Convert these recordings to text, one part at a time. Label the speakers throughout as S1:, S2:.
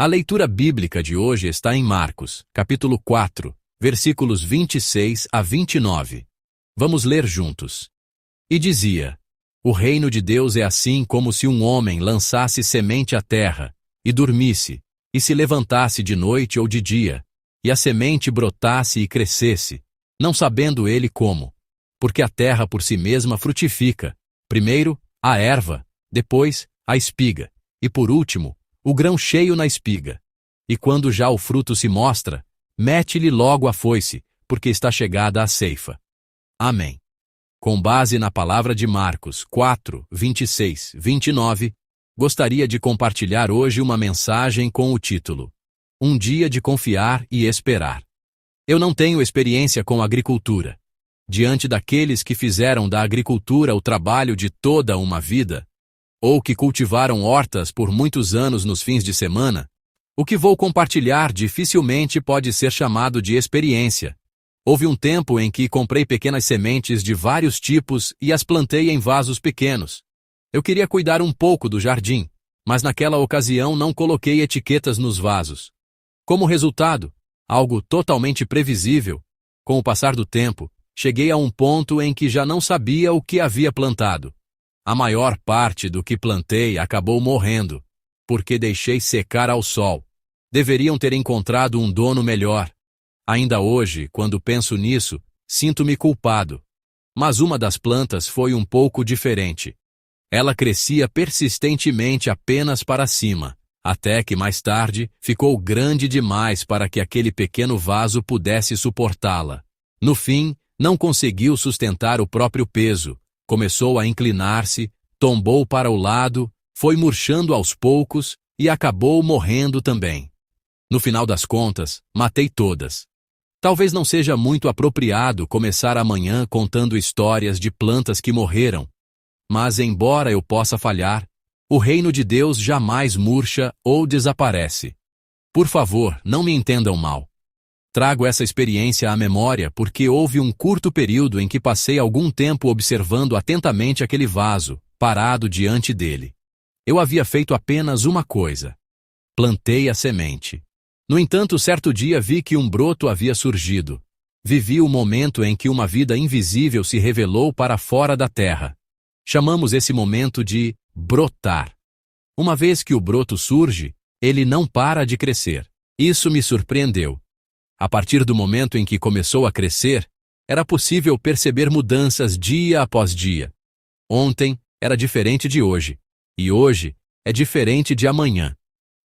S1: A leitura bíblica de hoje está em Marcos, capítulo 4, versículos 26 a 29. Vamos ler juntos. E dizia: O reino de Deus é assim como se um homem lançasse semente à terra, e dormisse, e se levantasse de noite ou de dia, e a semente brotasse e crescesse, não sabendo ele como. Porque a terra por si mesma frutifica, primeiro a erva, depois a espiga, e por último o grão cheio na espiga. E quando já o fruto se mostra, mete-lhe logo a foice, porque está chegada a ceifa. Amém. Com base na palavra de Marcos 4, 26, 29, gostaria de compartilhar hoje uma mensagem com o título: Um dia de confiar e esperar. Eu não tenho experiência com agricultura. Diante daqueles que fizeram da agricultura o trabalho de toda uma vida, ou que cultivaram hortas por muitos anos nos fins de semana, o que vou compartilhar dificilmente pode ser chamado de experiência. Houve um tempo em que comprei pequenas sementes de vários tipos e as plantei em vasos pequenos. Eu queria cuidar um pouco do jardim, mas naquela ocasião não coloquei etiquetas nos vasos. Como resultado, algo totalmente previsível, com o passar do tempo, cheguei a um ponto em que já não sabia o que havia plantado. A maior parte do que plantei acabou morrendo, porque deixei secar ao sol. Deveriam ter encontrado um dono melhor. Ainda hoje, quando penso nisso, sinto-me culpado. Mas uma das plantas foi um pouco diferente. Ela crescia persistentemente apenas para cima, até que mais tarde ficou grande demais para que aquele pequeno vaso pudesse suportá-la. No fim, não conseguiu sustentar o próprio peso. Começou a inclinar-se, tombou para o lado, foi murchando aos poucos e acabou morrendo também. No final das contas, matei todas. Talvez não seja muito apropriado começar amanhã contando histórias de plantas que morreram, mas embora eu possa falhar, o reino de Deus jamais murcha ou desaparece. Por favor, não me entendam mal. Trago essa experiência à memória porque houve um curto período em que passei algum tempo observando atentamente aquele vaso, parado diante dele. Eu havia feito apenas uma coisa: plantei a semente. No entanto, certo dia vi que um broto havia surgido. Vivi o momento em que uma vida invisível se revelou para fora da terra. Chamamos esse momento de brotar. Uma vez que o broto surge, ele não para de crescer. Isso me surpreendeu. A partir do momento em que começou a crescer, era possível perceber mudanças dia após dia. Ontem era diferente de hoje, e hoje é diferente de amanhã.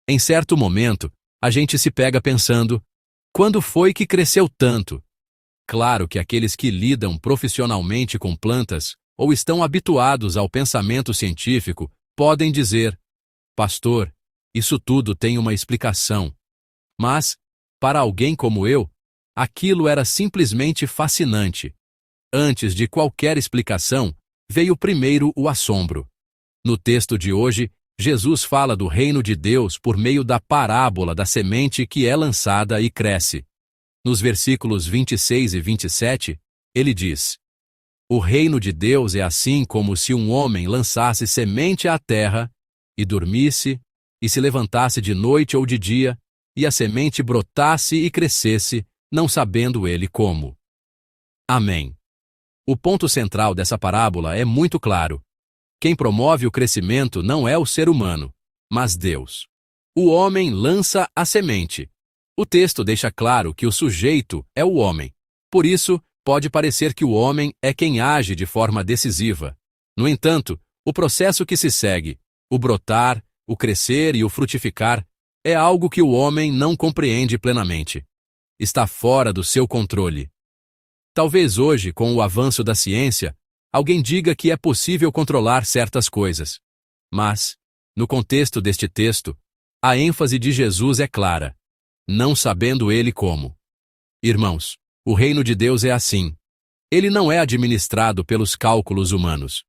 S1: Em certo momento, a gente se pega pensando: quando foi que cresceu tanto? Claro que aqueles que lidam profissionalmente com plantas ou estão habituados ao pensamento científico podem dizer: pastor, isso tudo tem uma explicação. Mas, para alguém como eu, aquilo era simplesmente fascinante. Antes de qualquer explicação, veio primeiro o assombro. No texto de hoje, Jesus fala do reino de Deus por meio da parábola da semente que é lançada e cresce. Nos versículos 26 e 27, ele diz: O reino de Deus é assim como se um homem lançasse semente à terra, e dormisse, e se levantasse de noite ou de dia, e a semente brotasse e crescesse, não sabendo ele como. Amém. O ponto central dessa parábola é muito claro. Quem promove o crescimento não é o ser humano, mas Deus. O homem lança a semente. O texto deixa claro que o sujeito é o homem. Por isso, pode parecer que o homem é quem age de forma decisiva. No entanto, o processo que se segue, o brotar, o crescer e o frutificar, é algo que o homem não compreende plenamente. Está fora do seu controle. Talvez hoje, com o avanço da ciência, alguém diga que é possível controlar certas coisas. Mas, no contexto deste texto, a ênfase de Jesus é clara: não sabendo ele como. Irmãos, o reino de Deus é assim. Ele não é administrado pelos cálculos humanos.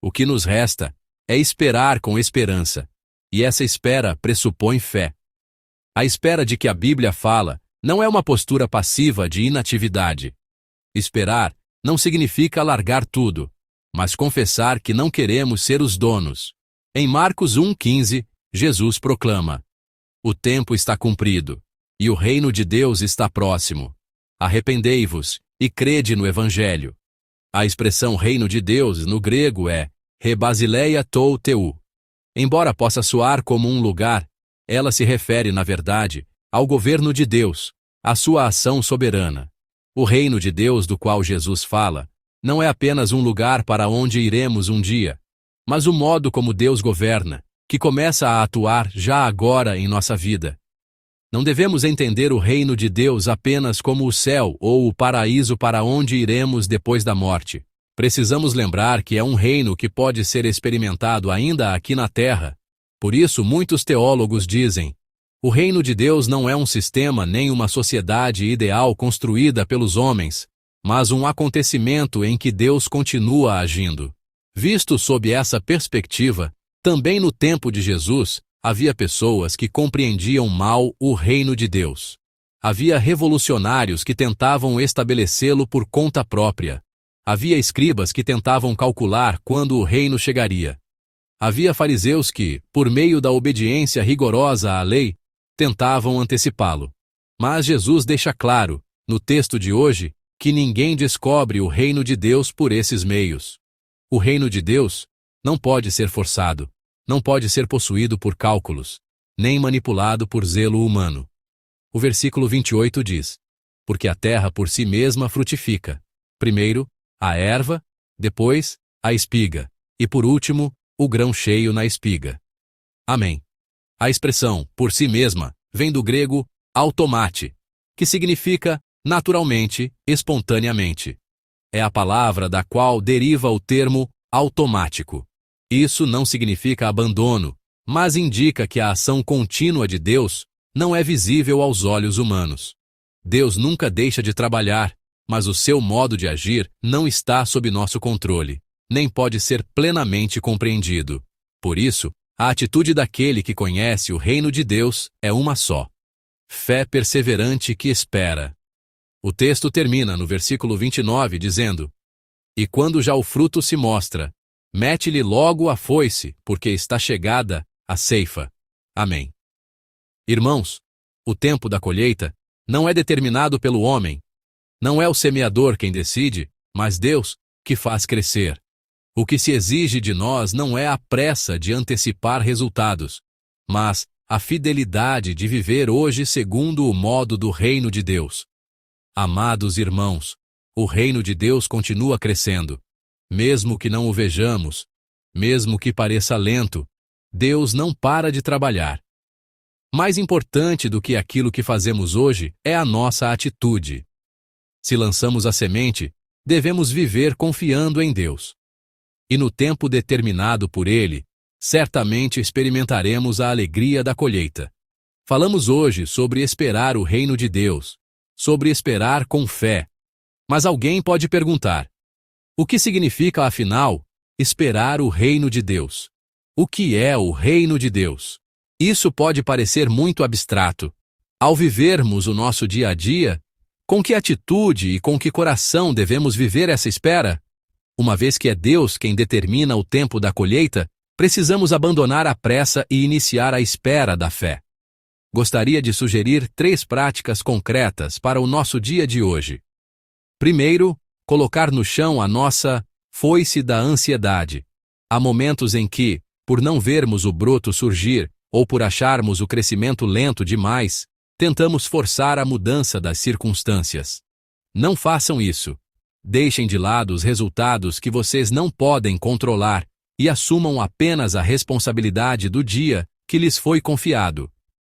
S1: O que nos resta é esperar com esperança, e essa espera pressupõe fé. A espera de que a Bíblia fala não é uma postura passiva de inatividade. Esperar não significa largar tudo, mas confessar que não queremos ser os donos. Em Marcos 1,15, Jesus proclama: O tempo está cumprido, e o reino de Deus está próximo. Arrependei-vos e crede no Evangelho. A expressão reino de Deus no grego é Rebasileia tou teu. Embora possa soar como um lugar, ela se refere, na verdade, ao governo de Deus, à sua ação soberana. O reino de Deus do qual Jesus fala não é apenas um lugar para onde iremos um dia, mas o modo como Deus governa, que começa a atuar já agora em nossa vida. Não devemos entender o reino de Deus apenas como o céu ou o paraíso para onde iremos depois da morte. Precisamos lembrar que é um reino que pode ser experimentado ainda aqui na Terra. Por isso, muitos teólogos dizem: o reino de Deus não é um sistema nem uma sociedade ideal construída pelos homens, mas um acontecimento em que Deus continua agindo. Visto sob essa perspectiva, também no tempo de Jesus, havia pessoas que compreendiam mal o reino de Deus. Havia revolucionários que tentavam estabelecê-lo por conta própria. Havia escribas que tentavam calcular quando o reino chegaria. Havia fariseus que, por meio da obediência rigorosa à lei, tentavam antecipá-lo. Mas Jesus deixa claro, no texto de hoje, que ninguém descobre o reino de Deus por esses meios. O reino de Deus não pode ser forçado, não pode ser possuído por cálculos, nem manipulado por zelo humano. O versículo 28 diz: porque a terra por si mesma frutifica, primeiro, a erva, depois, a espiga, e por último, o grão cheio na espiga. Amém. A expressão por si mesma vem do grego automate, que significa naturalmente, espontaneamente. É a palavra da qual deriva o termo automático. Isso não significa abandono, mas indica que a ação contínua de Deus não é visível aos olhos humanos. Deus nunca deixa de trabalhar, mas o seu modo de agir não está sob nosso controle, nem pode ser plenamente compreendido. Por isso, a atitude daquele que conhece o reino de Deus é uma só: fé perseverante que espera. O texto termina no versículo 29 dizendo: e quando já o fruto se mostra, mete-lhe logo a foice, porque está chegada a ceifa. Amém. Irmãos, o tempo da colheita não é determinado pelo homem. Não é o semeador quem decide, mas Deus, que faz crescer. O que se exige de nós não é a pressa de antecipar resultados, mas a fidelidade de viver hoje segundo o modo do reino de Deus. Amados irmãos, o reino de Deus continua crescendo. Mesmo que não o vejamos, mesmo que pareça lento, Deus não para de trabalhar. Mais importante do que aquilo que fazemos hoje é a nossa atitude. Se lançamos a semente, devemos viver confiando em Deus. E no tempo determinado por Ele, certamente experimentaremos a alegria da colheita. Falamos hoje sobre esperar o reino de Deus, sobre esperar com fé. Mas alguém pode perguntar: o que significa, afinal, esperar o reino de Deus? O que é o reino de Deus? Isso pode parecer muito abstrato. Ao vivermos o nosso dia a dia, com que atitude e com que coração devemos viver essa espera? Uma vez que é Deus quem determina o tempo da colheita, precisamos abandonar a pressa e iniciar a espera da fé. Gostaria de sugerir 3 práticas concretas para o nosso dia de hoje. Primeiro, colocar no chão a nossa foice da ansiedade. Há momentos em que, por não vermos o broto surgir, ou por acharmos o crescimento lento demais, tentamos forçar a mudança das circunstâncias. Não façam isso. Deixem de lado os resultados que vocês não podem controlar e assumam apenas a responsabilidade do dia que lhes foi confiado.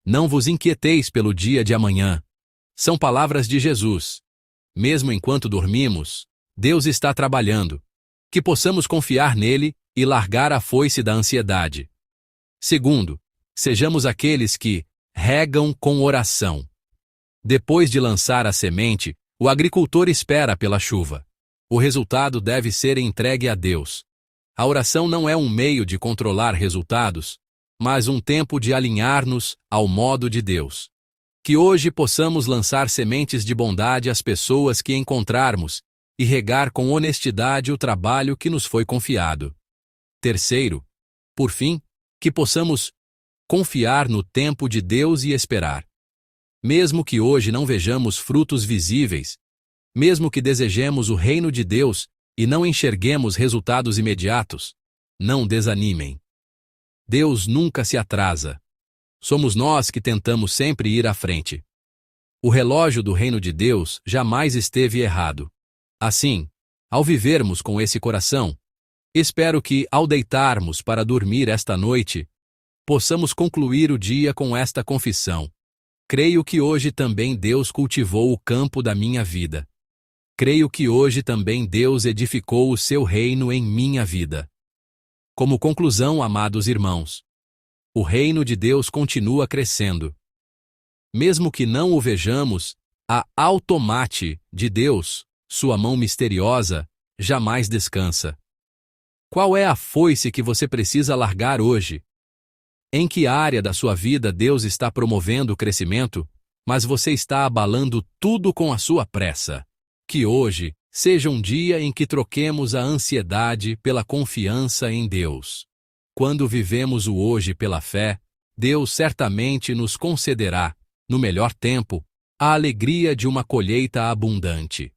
S1: Não vos inquieteis pelo dia de amanhã. São palavras de Jesus. Mesmo enquanto dormimos, Deus está trabalhando. Que possamos confiar nele e largar a foice da ansiedade. Segundo, sejamos aqueles que regam com oração. Depois de lançar a semente, o agricultor espera pela chuva. O resultado deve ser entregue a Deus. A oração não é um meio de controlar resultados, mas um tempo de alinhar-nos ao modo de Deus. Que hoje possamos lançar sementes de bondade às pessoas que encontrarmos e regar com honestidade o trabalho que nos foi confiado. Terceiro, por fim, que possamos confiar no tempo de Deus e esperar. Mesmo que hoje não vejamos frutos visíveis, mesmo que desejemos o reino de Deus e não enxerguemos resultados imediatos, não desanimem. Deus nunca se atrasa. Somos nós que tentamos sempre ir à frente. O relógio do reino de Deus jamais esteve errado. Assim, ao vivermos com esse coração, espero que, ao deitarmos para dormir esta noite, possamos concluir o dia com esta confissão. Creio que hoje também Deus cultivou o campo da minha vida. Creio que hoje também Deus edificou o seu reino em minha vida. Como conclusão, amados irmãos, o reino de Deus continua crescendo. Mesmo que não o vejamos, a automate de Deus, sua mão misteriosa, jamais descansa. Qual é a foice que você precisa largar hoje? Em que área da sua vida Deus está promovendo o crescimento, mas você está abalando tudo com a sua pressa? Que hoje seja um dia em que troquemos a ansiedade pela confiança em Deus. Quando vivemos o hoje pela fé, Deus certamente nos concederá, no melhor tempo, a alegria de uma colheita abundante.